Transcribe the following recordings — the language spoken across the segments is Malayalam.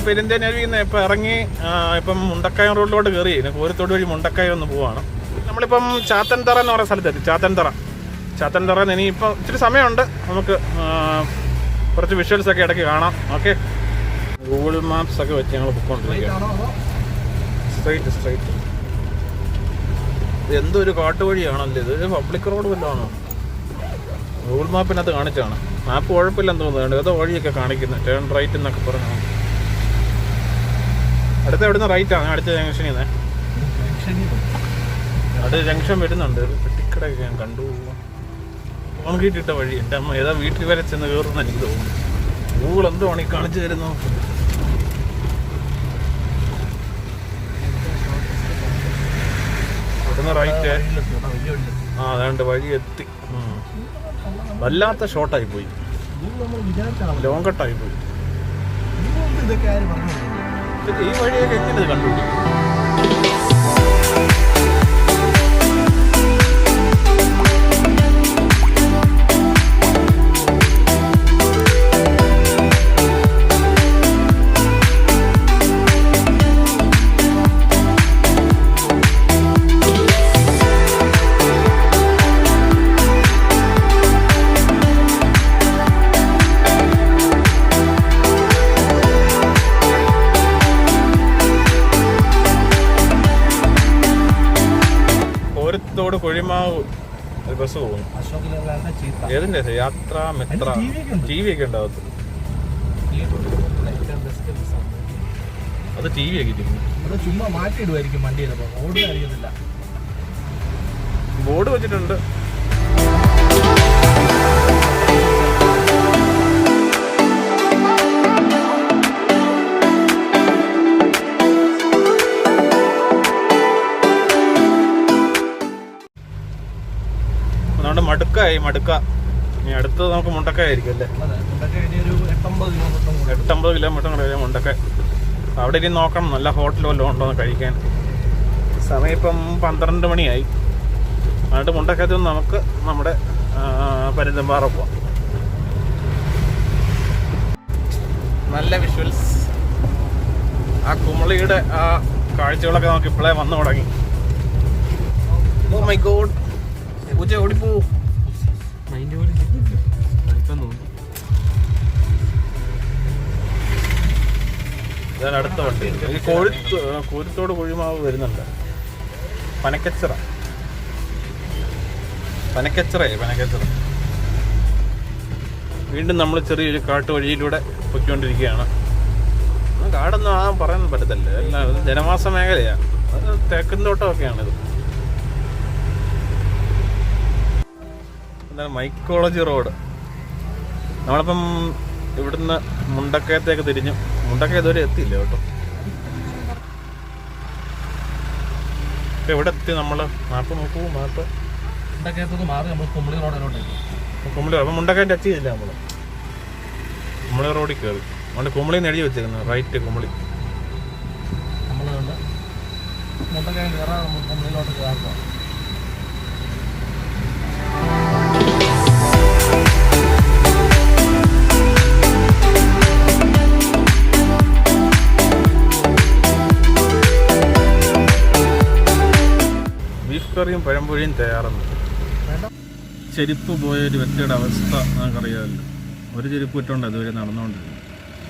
പെരുന്തേനരുവിൽ നിന്ന് ഇപ്പം ഇറങ്ങി ഇപ്പം മുണ്ടക്കയം റോഡിലോട്ട് കയറി കോരത്തോട് വഴി മുണ്ടക്കയം ഒന്ന് പോവാണ്. നമ്മളിപ്പം ചാത്തൻതറ എന്ന് പറയുന്ന സ്ഥലത്തെത്തി. ചാത്തൻതറ ഇനിയിപ്പം ഇച്ചിരി സമയമുണ്ട്. നമുക്ക് കുറച്ച് വിഷ്വൽസൊക്കെ ഇടയ്ക്ക് കാണാം. ഓക്കെ, ഗൂഗിൾ മാപ്സ് ഒക്കെ വെച്ച് ഞങ്ങൾ പൊയ്ക്കൊണ്ടിരിക്കുകയാണ്. സ്ട്രൈറ്റ് ഇത് എന്തൊരു കാട്ടുവഴിയാണല്ലോ ഇത്. പബ്ലിക് റോഡ് വല്ലതാണോ? ഗൂഗിൾ മാപ്പിനകത്ത് കാണിച്ചാണ്. മാപ്പ് കുഴപ്പമില്ലെന്ന് തോന്നുന്നുണ്ട്. ഏതോ വഴിയൊക്കെ കാണിക്കുന്നത് ടേൺ റൈറ്റ് എന്നൊക്കെ പറഞ്ഞു. അടുത്ത എവിടുന്ന് റൈറ്റാണ്? അടുത്ത ജംഗ്ഷനിൽ നിന്ന് അടുത്ത ജംഗ്ഷൻ വരുന്നുണ്ട്. പെട്ടിക്കടയൊക്കെ ഞാൻ കണ്ടു. കോൺക്രീറ്റ് ഇട്ട വഴി. എൻ്റെ അമ്മ ഏതാ വീട്ടിൽ വരെ ചെന്ന് കയറുന്ന എനിക്ക് തോന്നുന്നു. ഗൂഗിൾ എന്തുവാണ് ഈ കാണിച്ചു തരുന്നു? അവിടുന്ന് റൈറ്റ്. അതാണ്ട് വഴി എത്തി. വല്ലാത്ത ഷോർട്ടായി പോയി, ലോങ് കട്ടായി പോയി. ഈ വഴിയൊക്കെ എങ്ങനെ കണ്ടുപിടിക്കും? കൊഴിമാവ് ബസ് പോകുന്നു. ഏതിൻ്റെ യാത്രാ മിത്ര ടി വി ഒക്കെ ഉണ്ടാവത്ത്. അത് ടി വി ഒക്കെ ഇരിക്കുന്നു. ചുമ്മാ മാറ്റിയിടുമായിരിക്കും വണ്ടി. ബോർഡ് വെച്ചിട്ടുണ്ട്. മടുക്ക ഇനി അടുത്തത് നമുക്ക് മുണ്ടക്കയായിരിക്കും അല്ലേ? 8-9 കിലോമീറ്റർ കൂടെ മുണ്ടക്ക. അവിടെ ഇനി നോക്കണം നല്ല ഹോട്ടൽ വല്ലതും ഉണ്ടോന്ന് കഴിക്കാൻ. സമയം ഇപ്പം 12 മണിയായി. എന്നിട്ട് മുണ്ടക്കയത്ത് നിന്ന് നമുക്ക് നമ്മുടെ പരുന്തൻപാറ പോവാം. നല്ല വിഷ്വൽസ്. ആ കുമളിയുടെ ആ കാഴ്ചകളൊക്കെ നമുക്ക് ഇപ്പോഴേ വന്നു തുടങ്ങി. ഓ മൈ ഗോഡ്, പൂച്ച ഓടിപ്പോ. ഞാൻ അടുത്ത വണ്ടി ഈ കോരത്തോട് കുഴിമാവ് വരുന്നുണ്ട്. പനക്കച്ചിറ. വീണ്ടും നമ്മൾ ചെറിയൊരു കാട്ടുവഴിയിലൂടെ പൊയ്ക്കൊണ്ടിരിക്കുകയാണ്. കാടൊന്നും പറയാൻ പറ്റത്തില്ല. എല്ലാം ജനവാസ മേഖലയാണ്. അത് തേക്കിൻ തോട്ടമൊക്കെയാണിത്. എന്താണ് മൈക്കോളജി റോഡ്. നമ്മളിപ്പം ഇവിടുന്ന് മുണ്ടക്കയത്തേക്ക് തിരിഞ്ഞു. മുണ്ടക്കയം ഇതുവരെ എത്തിയില്ല കേട്ടോ. ഇപ്പം എവിടെ എത്തി നമ്മൾ? മാപ്പ് നോക്കൂ. മാപ്പ് മുണ്ടക്കയത്ത് മാറി നമ്മൾ കുമളി റോഡിലോട്ടേക്ക്. കുമളി അപ്പം മുണ്ടക്കയം ടച്ച് ചെയ്തില്ല നമ്മൾ. കുമളി റോഡിൽ കയറി. അതുകൊണ്ട് കുമളി എഴുതി വെച്ചേക്കുന്നത് റൈറ്റ് കുമളി. നമ്മളുണ്ട് മുണ്ടക്കയം കയറാൻ നമ്മൾ കുമളിയിലോട്ട് കയറാം. കറിയും പഴംപൊഴിയും തയ്യാറുണ്ട്. ചെരുപ്പ് പോയൊരു വ്യക്തിയുടെ അവസ്ഥ നമുക്കറിയാമല്ലോ. ഒരു ചെരുപ്പ് ഇട്ടുകൊണ്ട് അതുവരെ നടന്നുകൊണ്ടിരുന്നു.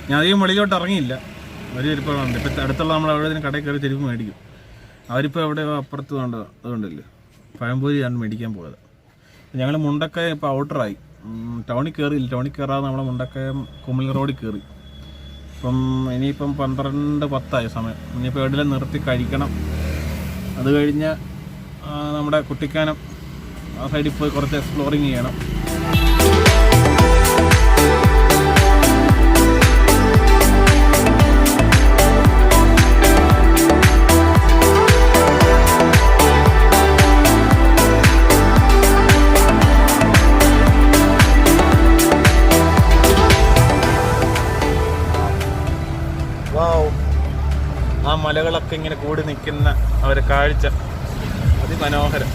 ഞാൻ അധികം വെളിയിലോട്ട് ഇറങ്ങിയില്ല. ഒരു ചെരുപ്പാണ്. ഇപ്പം അടുത്തുള്ള നമ്മൾ അവിടെ കടയിൽ കയറി ചെരുപ്പ് മേടിക്കും. അവരിപ്പോൾ എവിടെ അപ്പുറത്ത് അതുകൊണ്ടല്ലേ പഴംപൊരിയാണ് മേടിക്കാൻ പോയത്. ഞങ്ങൾ മുണ്ടക്കയം ഇപ്പോൾ ഔട്ടറായി. ടൗണിൽ കയറിയില്ല. ടൗണിൽ കയറാതെ നമ്മൾ മുണ്ടക്കയം കുമളി റോഡിൽ കയറി. ഇപ്പം ഇനിയിപ്പം 12:10 സമയം. ഇനിയിപ്പോൾ എവിടെയെങ്കിലും നിർത്തി കഴിക്കണം. അത് കഴിഞ്ഞ് നമ്മുടെ കുട്ടിക്കാനം ആ സൈഡിൽ പോയി കുറച്ച് എക്സ്പ്ലോറിങ് ചെയ്യണം. ആ മലകളൊക്കെ ഇങ്ങനെ കൂടി നിൽക്കുന്ന ഒരു കാഴ്ച അതിമനോഹരം.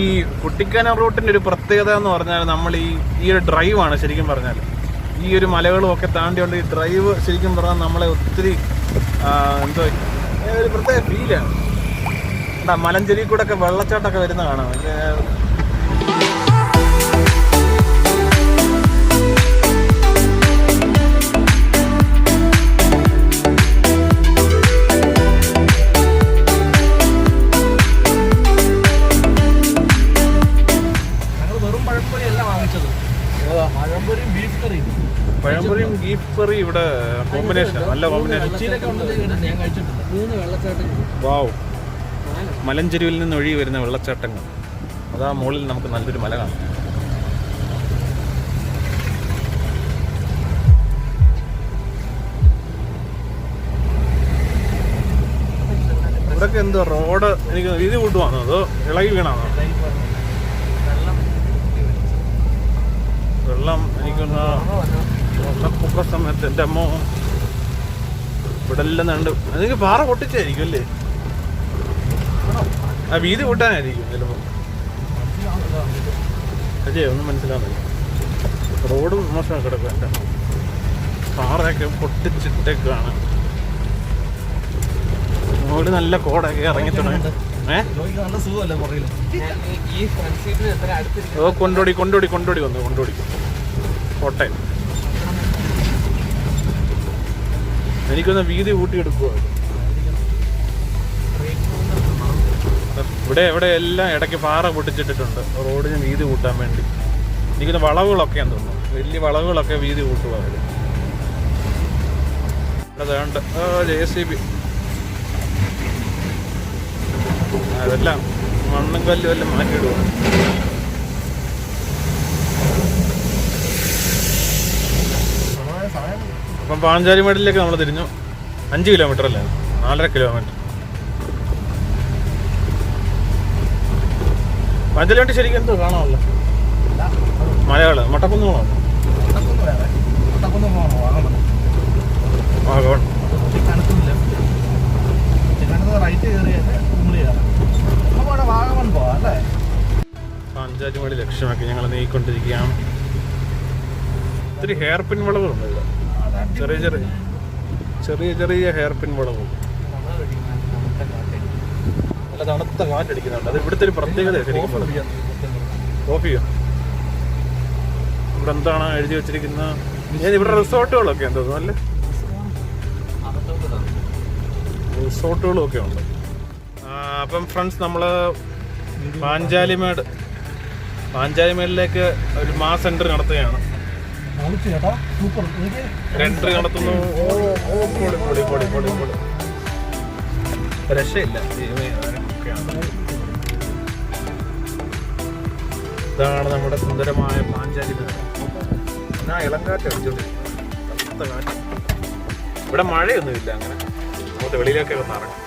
ഈ കുട്ടിക്കാനം റൂട്ടിൻ്റെ ഒരു പ്രത്യേകത എന്ന് പറഞ്ഞാൽ നമ്മൾ ഈ ഒരു ഡ്രൈവാണ് ശരിക്കും പറഞ്ഞാൽ. ഈ ഒരു മലകളും ഒക്കെ താണ്ടിയുണ്ട് ഈ ഡ്രൈവ് ശരിക്കും പറഞ്ഞാൽ നമ്മളെ ഒത്തിരി എന്തോ ഒരു പ്രത്യേക ഫീലാണ്. മലഞ്ചേരി കൂടെ ഒക്കെ വെള്ളച്ചാട്ടമൊക്കെ വരുന്ന കാണാം. പഴംപൊരിയും ബീഫ് കറി ഇവിടെ കോമ്പിനേഷൻ, നല്ല കോമ്പിനേഷൻ. വാവ്, മലഞ്ചെരുവിൽ നിന്ന് ഒഴുകി വരുന്ന വെള്ളച്ചാട്ടങ്ങൾ. അതാ മുകളിൽ നമുക്ക് നല്ലൊരു മല കാണാം. ഇവിടൊക്കെ എന്തോ റോഡ് എനിക്ക് വീതി കൂട്ടുവാണോ അതോ ഇളകി വീണാണോ? വെള്ളം എനിക്കൊന്ന് വെള്ളപ്പൊക്ക സമയത്ത് എൻ്റെ അമ്മ ഇവിടെ എല്ലാം നണ്ട് എനിക്ക് പാറ പൊട്ടിച്ചായിരിക്കും അല്ലേ? ആ വീതി കൂട്ടാനായിരിക്കും ചിലപ്പോൾ. അജയ് ഒന്നും മനസ്സിലാവുന്നില്ല. റോഡ് മോശം കിടക്കും. എൻ്റെ പാറയൊക്കെ പൊട്ടിച്ചിട്ടേക്കാണ്. റോഡ് നല്ല കോടൊക്കെ ഇറങ്ങി തുടങ്ങി. കൊണ്ടോടി കോട്ടയം. എനിക്കൊന്ന് വീതി കൂട്ടിയെടുക്കുക. ഇവിടെ എല്ലാം ഇടയ്ക്ക് പാറ പൊട്ടിച്ചിട്ടിട്ടുണ്ട് റോഡിന് വീതി കൂട്ടാൻ വേണ്ടി. എനിക്കൊന്ന് വളവുകളൊക്കെയാന്ന് തോന്നുന്നു, വലിയ വളവുകളൊക്കെ വീതി കൂട്ടുക. ഇവിടെ വേണ്ട JCB അതെല്ലാം മണ്ണും കല്ലും എല്ലാം മാറ്റിയിടുക. അപ്പം പാഞ്ചാലിമേടിലേക്ക് നമ്മൾ തിരിഞ്ഞു. 5 കിലോമീറ്റർ അല്ലേ? 4.5 കിലോമീറ്റർ. പാഞ്ചാലിമേട് ശരിക്കും എന്തോ കാണാമല്ലോ. മലയാള മട്ടക്കുന്നുകളാണ്. പാഞ്ചാലിമേട് ലക്ഷ്യമാക്കി ഞങ്ങൾ നീങ്ങിക്കൊണ്ടിരിക്കുകയാണ്. ഒത്തിരി ഹെയർ പിൻ വളവുകളുണ്ട് ഇവിടെ. ചെറിയ ഹെയർ പിൻ വളവും. നല്ല തണുത്ത കാറ്റടിക്കുന്നുണ്ട്. അത് ഇവിടുത്തെ ഒരു പ്രത്യേകത ശരിക്കും പറഞ്ഞു. കോഫിയോ ഇവിടെ എന്താണ് എഴുതി വെച്ചിരിക്കുന്നത്? ഇവിടെ റിസോർട്ടുകളൊക്കെ എന്തോ നല്ല റിസോർട്ടുകളും ഒക്കെ ഉണ്ട്. അപ്പം ഫ്രണ്ട്സ് നമ്മൾ പാഞ്ചാലിമേടിലേക്ക് ഒരു മാസ് എൻട്രി നടത്തുകയാണ്. എൻട്രി നടത്തുന്നു. രക്ഷയില്ല. ഇതാണ് നമ്മുടെ സുന്ദരമായ പാഞ്ചാലിമേട്. എന്നാ ഇളങ്കാറ്റ് അടിച്ചോണ്ടിരിക്കും, കാറ്റ്. ഇവിടെ മഴയൊന്നുമില്ല അങ്ങനെ. നമുക്ക് വെളിയിലേക്കൊക്കെ ഒന്ന് ഇറങ്ങാം.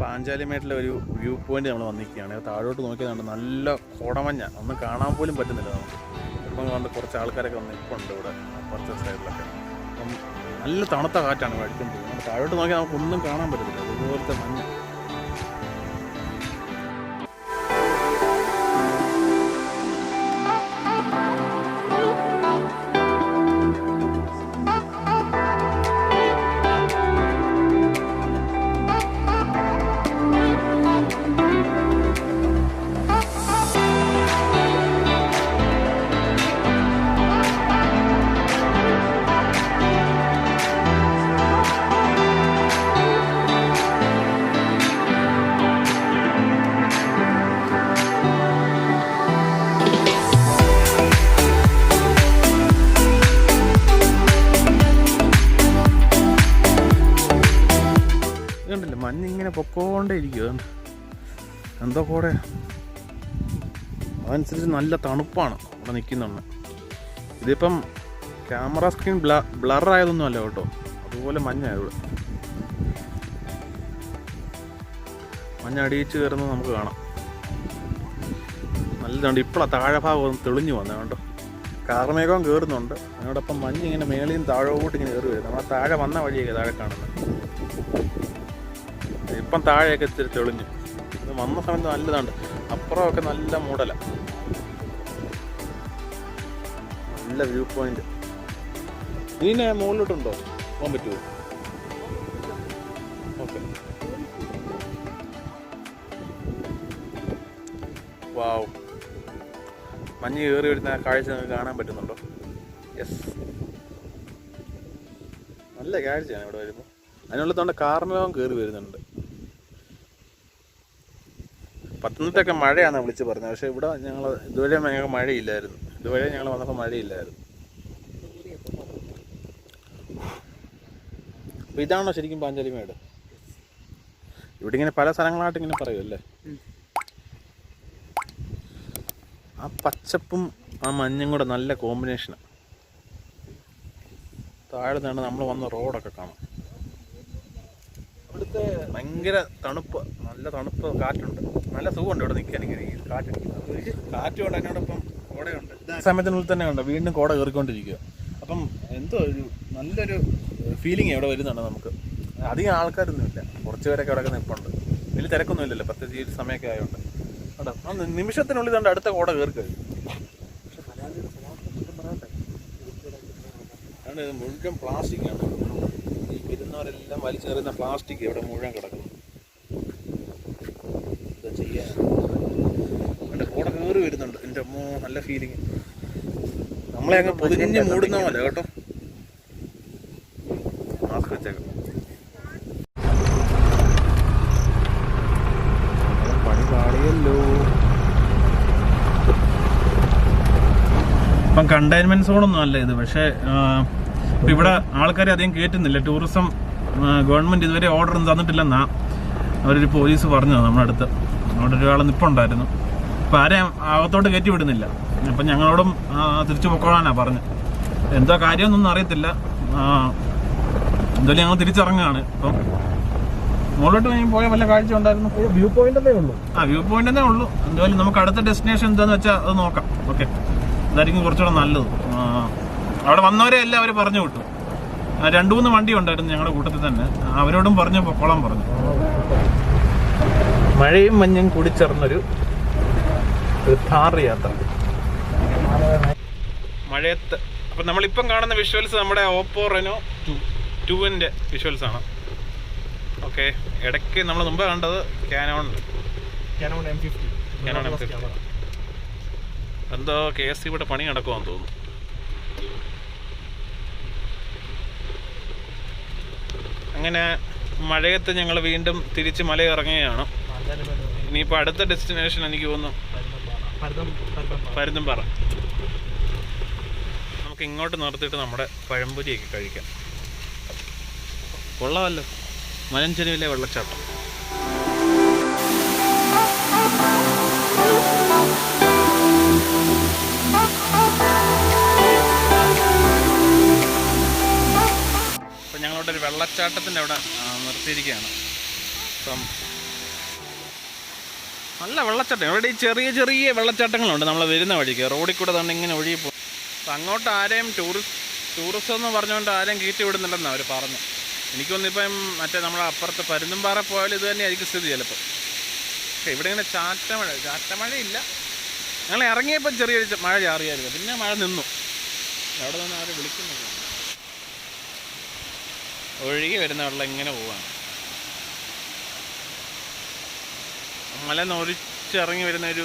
പാഞ്ചാലിമേട്ടിലെ ഒരു വ്യൂ പോയിന്റ് നമ്മൾ വന്നിരിക്കുകയാണ്. താഴോട്ട് നോക്കിയതുകൊണ്ട് നല്ല കോടമഞ്ഞ, ഒന്നും കാണാൻ പോലും പറ്റുന്നില്ല നമുക്ക്. ഇപ്പം കൊണ്ട് കുറച്ച് ആൾക്കാരൊക്കെ വന്ന് നിൽപ്പുണ്ട് ഇവിടെ അപ്പുറത്തെ സൈഡിലൊക്കെ. അപ്പം നല്ല തണുത്ത കാറ്റാണ് അടിച്ചുകൊണ്ട് പോകുന്നത്. താഴോട്ട് നോക്കിയാൽ നമുക്കൊന്നും കാണാൻ പറ്റത്തില്ല, അതുപോലത്തെ മഞ്ഞ. കണ്ടില്ല, മഞ്ഞിങ്ങനെ പൊക്കോണ്ടേ ഇരിക്കും. എന്തോ കൂടെ അതനുസരിച്ച് നല്ല തണുപ്പാണ് ഇവിടെ നിൽക്കുന്നുണ്ട്. ഇതിപ്പം ക്യാമറ സ്ക്രീൻ ബ്ലറായതൊന്നും അല്ല കേട്ടോ, അതുപോലെ മഞ്ഞാണ് ഇവിടെ. മഞ്ഞ അടിയിച്ച് കയറുന്നത് നമുക്ക് കാണാം. നല്ലതുണ്ട്. ഇപ്പോഴാണ് താഴെ ഭാഗം തെളിഞ്ഞു വന്നത് കേട്ടോ. കാർമേഘം കയറുന്നുണ്ട്, അതിനോടൊപ്പം മഞ്ഞ് ഇങ്ങനെ മേളിയും താഴോട്ട് ഇങ്ങനെ കയറി വരും. നമ്മൾ താഴെ വന്ന വഴിയൊക്കെ താഴെ കാണുന്നത്. ഇപ്പം താഴെയൊക്കെ ഇത്തിരി തെളിഞ്ഞു. ഇത് വന്ന സമയത്ത് നല്ലതാണ്. അപ്പുറമൊക്കെ നല്ല മൂടല, നല്ല വ്യൂ പോയിന്റ്. ഇതിനെ മുകളിലോട്ടുണ്ടോ പോകാൻ പറ്റുമോ? ഓക്കെ. വാവ്, മഞ്ഞ് കയറി വരുന്ന കാഴ്ച നിങ്ങൾക്ക് കാണാൻ പറ്റുന്നുണ്ടോ? യെസ്, നല്ല കാഴ്ചയാണ് ഇവിടെ വരുമ്പോൾ. അതിനുള്ളതുകൊണ്ട് കാർമേഘം കയറി വരുന്നുണ്ട്. പത്തനംതിട്ടയൊക്കെ മഴയാണെന്ന് വിളിച്ച് പറഞ്ഞത്, പക്ഷേ ഇവിടെ ഇതുവരെ ഞങ്ങൾക്ക് മഴയില്ലായിരുന്നു. ഇതുവരെ ഞങ്ങൾ വന്നപ്പോൾ മഴയില്ലായിരുന്നു. അപ്പോൾ ഇതാണോ ശരിക്കും പാഞ്ചാലിമേട്? ഇവിടെ ഇങ്ങനെ പല സ്ഥലങ്ങളായിട്ട് ഇങ്ങനെ പറയുമല്ലേ. ആ പച്ചപ്പും ആ മഞ്ഞും കൂടെ നല്ല കോമ്പിനേഷനാണ്. താഴെ നിന്നാണ് നമ്മൾ വന്ന റോഡൊക്കെ കാണാം. ഇവിടുത്തെ ഭയങ്കര തണുപ്പ്, നല്ല തണുപ്പ്, കാറ്റുണ്ട്, നല്ല സുഖമുണ്ട് ഇവിടെ നിൽക്കാൻ. ഇങ്ങനെ കാറ്റ് കൊണ്ട് അതിനോടൊപ്പം കോടയുണ്ട്. സമയത്തിനുള്ളിൽ തന്നെ ഉണ്ട് വീണ്ടും കോട കയറിക്കൊണ്ടിരിക്കുക. അപ്പം എന്തോ ഒരു നല്ലൊരു ഫീലിംഗ് ഇവിടെ വരുന്നുണ്ട് നമുക്ക്. അധികം ആൾക്കാരൊന്നുമില്ല, കുറച്ച് പേരൊക്കെ അവിടെ നിൽപ്പുണ്ട്. വലിയ തിരക്കൊന്നും ഇല്ലല്ലോ, പ്രത്യേകിച്ച് ഈ സമയമൊക്കെ ആയതുകൊണ്ട്. കേട്ടോ, ആ നിമിഷത്തിനുള്ളിൽ തന്നെ അടുത്ത കോട കയറി കഴിയും. ആണ് ഇത് മുഴുവൻ പ്ലാസ്റ്റിക്കാണ്. ഈ വരുന്നവരെല്ലാം വലിച്ചെറിയുന്ന പ്ലാസ്റ്റിക് ഇവിടെ മുഴുവൻ കിടക്കുന്നു. എന്താ ചെയ്യാൻ? എൻ്റെ കൂടെ കയറി വരുന്നുണ്ട്. എൻ്റെ അമ്മോ, നല്ല ഫീലിങ്. നമ്മളെ അങ്ങ് പൊതിഞ്ഞ് മൂടുന്ന പോലെ കേട്ടോ. മാസ്ക് വെച്ചേക്കാം. പണി പാടിയല്ലോ. ഇപ്പം കണ്ടെയ്ൻമെന്റ് സോണൊന്നും അല്ല ഇത്, പക്ഷേ ഇപ്പം ഇവിടെ ആൾക്കാരെ അധികം കയറ്റുന്നില്ല. ടൂറിസം ഗവൺമെൻറ് ഇതുവരെ ഓർഡർ ഒന്നും തന്നിട്ടില്ലെന്നാ അവരൊരു പോലീസ് പറഞ്ഞത് നമ്മുടെ അടുത്ത്. അവിടെ ഒരാൾ നിൽപ്പുണ്ടായിരുന്നു. അപ്പം ആരെയും അകത്തോട്ട് കയറ്റി വിടുന്നില്ല. അപ്പം ഞങ്ങളോടും തിരിച്ചു പൊക്കോളാനാണ് പറഞ്ഞത്. എന്തോ കാര്യമൊന്നും അറിയത്തില്ല. എന്തായാലും ഞങ്ങൾ തിരിച്ചിറങ്ങുകയാണ്. ഇപ്പം മുകളിലോട്ട് പോയാൽ വല്ല കാഴ്ച ഉണ്ടായിരുന്നു. വ്യൂ പോയിന്റ് തന്നെ ഉള്ളൂ. വ്യൂ പോയിന്റ് തന്നെ ഉള്ളൂ. എന്തായാലും നമുക്ക് അടുത്ത ഡെസ്റ്റിനേഷൻ എന്താണെന്ന് വെച്ചാൽ അത് നോക്കാം. ഓക്കെ, അതായിരിക്കും കുറച്ചുകൂടെ നല്ലത്. അവിടെ വന്നവരെ എല്ലാം അവർ പറഞ്ഞു വിട്ടു. 2-3 വണ്ടി ഉണ്ടായിരുന്നു ഞങ്ങളുടെ കൂട്ടത്തിൽ തന്നെ. അവരോടും പറഞ്ഞു പൊക്കോളാൻ പറഞ്ഞു. മഴയും മഞ്ഞും കൂടി ചേർന്നൊരു ഥാർ യാത്ര മഴയത്ത്. അപ്പം നമ്മളിപ്പം കാണുന്ന വിഷ്വൽസ് നമ്മുടെ ഓപ്പോ റെനോ 2ന്റെ വിഷ്വൽസ് ആണ്. ഓക്കെ, ഇടയ്ക്ക് നമ്മൾ മുമ്പ് കണ്ടത് കാനോൺ M50. എന്തോ KSC ഇവിടെ പണി നടക്കുമെന്ന് തോന്നുന്നു. അങ്ങനെ മഴയത്ത് ഞങ്ങൾ വീണ്ടും തിരിച്ച് മല ഇറങ്ങുകയാണ്. ഇനിയിപ്പോൾ അടുത്ത ഡെസ്റ്റിനേഷൻ എനിക്ക് തോന്നുന്നു പരുന്തുംപാറ. നമുക്ക് ഇങ്ങോട്ട് നിർത്തിയിട്ട് നമ്മുടെ പഴംപൊരിയൊക്കെ കഴിക്കാം. കൊള്ളാമല്ലോ, മലഞ്ചെരുവിലെ വെള്ളച്ചാട്ടം. അപ്പം ഞങ്ങളവിടെ ഒരു വെള്ളച്ചാട്ടത്തിൻ്റെ അവിടെ നിർത്തിയിരിക്കുകയാണ്. അപ്പം നല്ല വെള്ളച്ചാട്ടം. ഇവിടെ ഈ ചെറിയ ചെറിയ വെള്ളച്ചാട്ടങ്ങളുണ്ട് നമ്മൾ വരുന്ന വഴിക്ക്. റോഡിൽ കൂടെ തന്നെ ഇങ്ങനെ ഒഴുകി പോകും. അപ്പം അങ്ങോട്ട് ആരെയും ടൂറിസം എന്ന് പറഞ്ഞുകൊണ്ട് ആരെയും കയറ്റി വിടുന്നില്ലെന്നാണ് അവർ പറഞ്ഞു. എനിക്കൊന്നിപ്പം മറ്റേ നമ്മളെ അപ്പുറത്ത് പരുന്തുംപാറ പോയാലും ഇത് തന്നെയായിരിക്കും സ്ഥിതി ചിലപ്പോൾ. പക്ഷേ ഇവിടെ ഇങ്ങനെ ചാറ്റമഴയില്ല. ഞങ്ങൾ ഇറങ്ങിയപ്പോൾ ചെറിയൊരു മഴ ചാറിയായിരുന്നു, പിന്നെ മഴ നിന്നു. അവിടെ നിന്ന് ആരും വിളിക്കുന്നില്ല. ഒഴുകി വരുന്ന വെള്ളം ഇങ്ങനെ പോവാണ്. മല നൊരിച്ചിറങ്ങി വരുന്നൊരു,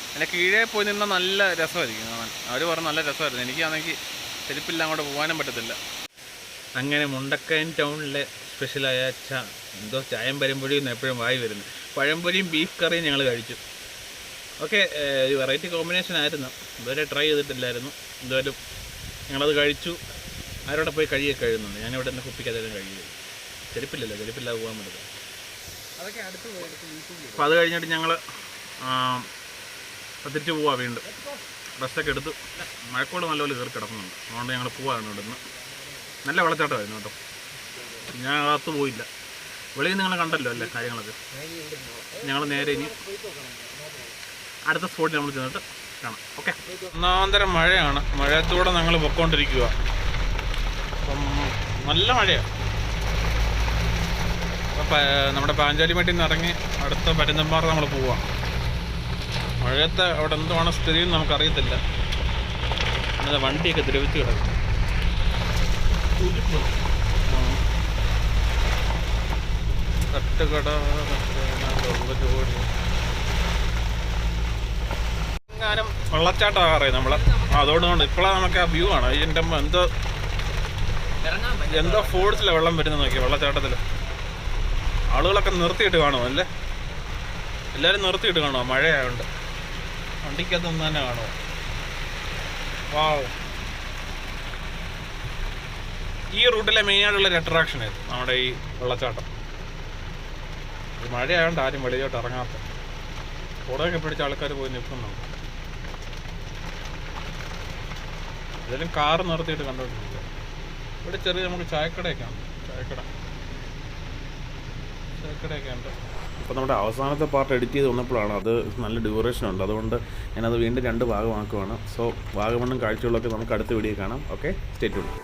അതിൻ്റെ കീഴേ പോയി നിന്നാൽ നല്ല രസമായിരിക്കും കാണാൻ. അവർ പറഞ്ഞ് നല്ല രസമായിരുന്നു. എനിക്കാണെങ്കിൽ ചെരുപ്പില്ല, അങ്ങോട്ട് പോകാനും പറ്റത്തില്ല. അങ്ങനെ മുണ്ടക്കയം ടൗണിലെ സ്പെഷ്യലായ എന്തോ ചായം പഴംപൊരിയും എപ്പോഴും വായി വരുന്നു. പഴംപൊരിയും ബീഫ് കറിയും ഞങ്ങൾ കഴിച്ചു. ഓക്കെ, ഒരു വെറൈറ്റി കോമ്പിനേഷൻ ആയിരുന്നു. ഇതുവരെ ട്രൈ ചെയ്തിട്ടില്ലായിരുന്നു. എന്തായാലും ഞങ്ങളത് കഴിച്ചു. ആരോടെ പോയി കഴിയൊക്കെ കഴിയുന്നുണ്ട്. ഞാനിവിടെ നിന്ന് കുപ്പിക്കതെല്ലാം കഴിയുക. ചെരുപ്പില്ലാതെ പോകാൻ പറ്റില്ല. അപ്പോൾ അത് കഴിഞ്ഞിട്ട് ഞങ്ങൾ തിരിച്ച് പോവാം. വീണ്ടും ബസ്സൊക്കെ എടുത്തു. മഴക്കോട് നല്ലപോലെ കയറി കിടക്കുന്നുണ്ട്. അതുകൊണ്ട് ഞങ്ങൾ പോവാണ് ഇവിടെ നിന്ന്. നല്ല വെള്ളച്ചാട്ടമായിരുന്നു കേട്ടോ. ഞാൻ അകത്ത് പോയില്ല. വെളിയിൽ നിങ്ങൾ കണ്ടല്ലോ അല്ലേ കാര്യങ്ങളൊക്കെ. ഞങ്ങൾ നേരെ ഇനി അടുത്ത സ്പോട്ടിൽ നമ്മൾ ചെന്നിട്ട് കാണാം. ഓക്കെ, ഒന്നാന്തരം മഴയാണ്. മഴയത്തൂടെ ഞങ്ങൾ പൊയ്ക്കൊണ്ടിരിക്കുക. അപ്പം നല്ല മഴയാണ്. അപ്പം നമ്മുടെ പാഞ്ചാലിമേട്ടിൽ നിന്ന് ഇറങ്ങി അടുത്ത പരുന്തൻപാറ നമ്മൾ പോവാം. മഴയത്ത് അവിടെ എന്തുവാണ് സ്ഥിതി എന്ന് നമുക്കറിയത്തില്ല. അത് വണ്ടിയൊക്കെ ദ്രവിച്ച് കിടക്കും. തട്ടുകട എങ്ങാനും വെള്ളച്ചാട്ടമാകാറേ നമ്മൾ. അതുകൊണ്ട് ഇപ്പോഴാണ് നമുക്ക് ആ വ്യൂ ആണ്. ഇതിൻ്റെ എന്തോ ഫോഴ്സിലാണ് വെള്ളം വരുന്നത് നോക്കി. വെള്ളച്ചാട്ടത്തിൽ ആളുകളൊക്കെ നിർത്തിയിട്ട് കാണുമോ അല്ലേ? എല്ലാവരും നിർത്തിയിട്ട് കാണുമോ? മഴയായതുകൊണ്ട് വണ്ടിക്കകത്തൊന്നും തന്നെ കാണുമോ? വാവ്, ഈ റൂട്ടിലെ മെയിനായിട്ടുള്ളൊരു അട്രാക്ഷൻ ആയിരുന്നു നമ്മുടെ ഈ വെള്ളച്ചാട്ടം. മഴയായതുകൊണ്ട് ആരും വെളിയിലോട്ട് ഇറങ്ങാത്ത. കുടയൊക്കെ പിടിച്ച ആൾക്കാർ പോയി നിൽക്കുന്നുണ്ട്. ഏതെങ്കിലും കാറ് നിർത്തിയിട്ട് കണ്ടുകൊണ്ടിരിക്കുക. ഇവിടെ ചെറിയ നമുക്ക് ചായക്കടയൊക്കെ ഉണ്ട്. ചായക്കടയൊക്കെ ഉണ്ട്. അപ്പോൾ നമ്മുടെ അവസാനത്തെ പാർട്ട് എഡിറ്റ് ചെയ്ത് വന്നപ്പോഴാണ് അത് നല്ല ഡ്യൂറേഷൻ ഉണ്ട്. അതുകൊണ്ട് ഞാനത് വീണ്ടും 2 ഭാഗമാക്കുവാണ്. സോ വാഗമണ്ണും കാഴ്ചകളൊക്കെ നമുക്ക് അടുത്ത വീഡിയോ കാണാം. Okay, stay tuned.